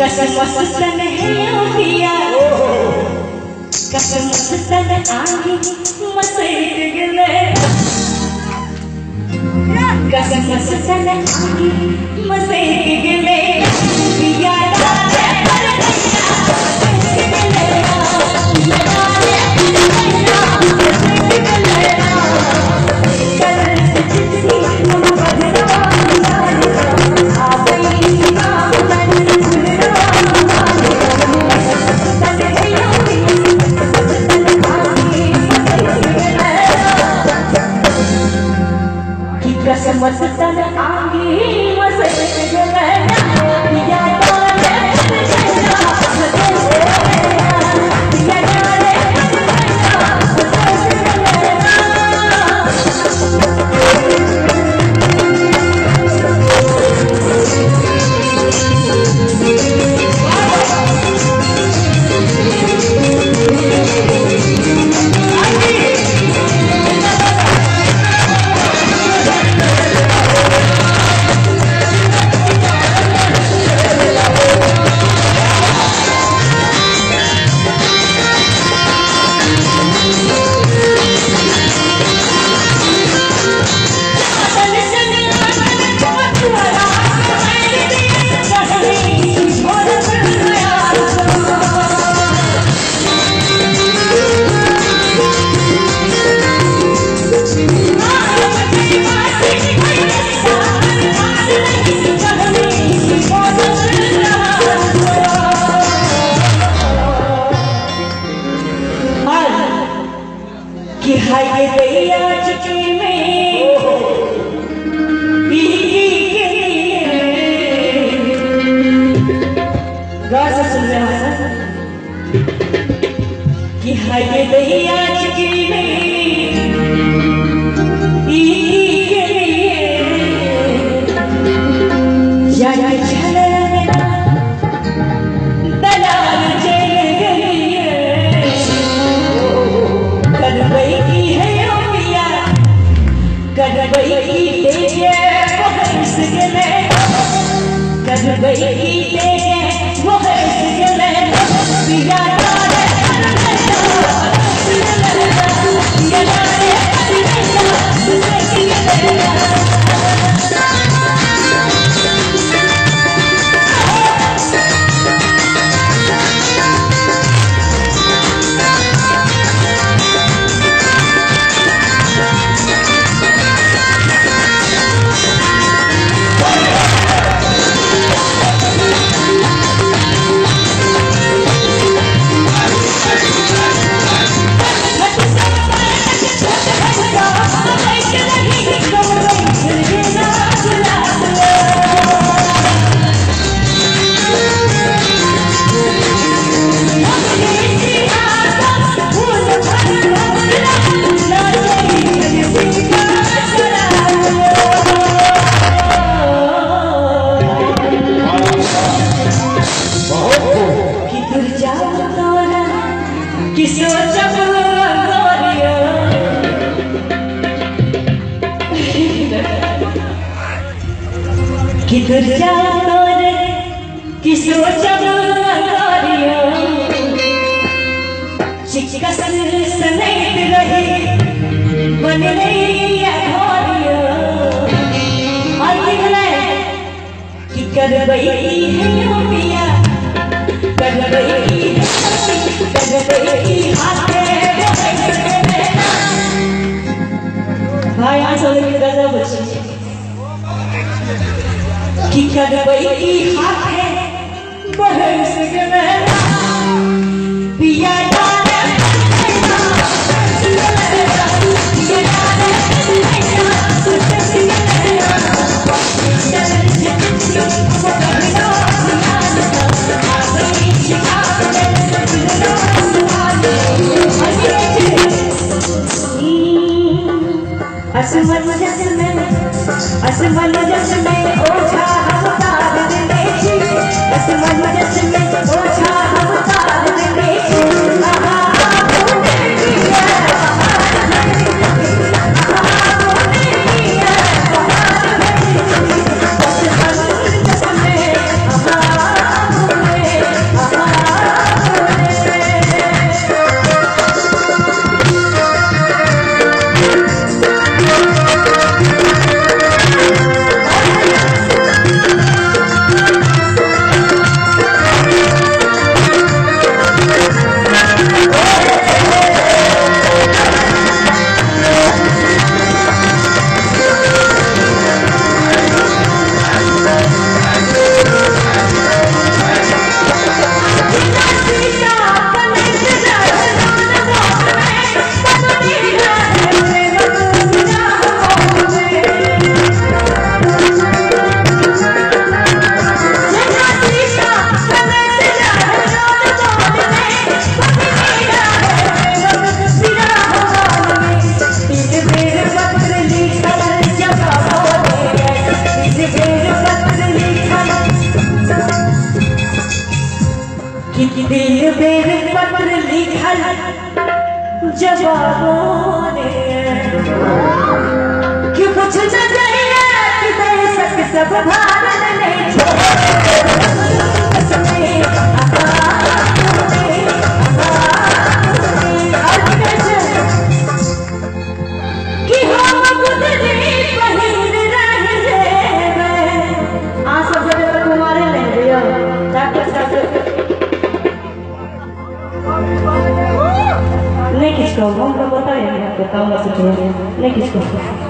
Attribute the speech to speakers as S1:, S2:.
S1: कसम मस्तन है ओ पिया कसम मस्तन आगे मसैत गले कसम मस्तन आगे मसैत गले पिया डाले पर मस्तन आगे मसैत गले पिया डाले किधर जाओ रे किसो चमकारियो चिक्का सनेत रही बन रही घोरियो आतिगले कि करबई है ओ पिया करबई हाथे भाई आंसू के गजब बची कि करबई हाथे बहस गले पिया डाले असमन जसमे ओछा हम तार देखी असमन जसमे ओछा हम तार देखी तीन बेर पत्र लिखल जवाबों ने कि कुछ न गया कि दर्शक सब भारत ने नहीं किसको हम लोग बताएंगे आपको काम नहीं किसको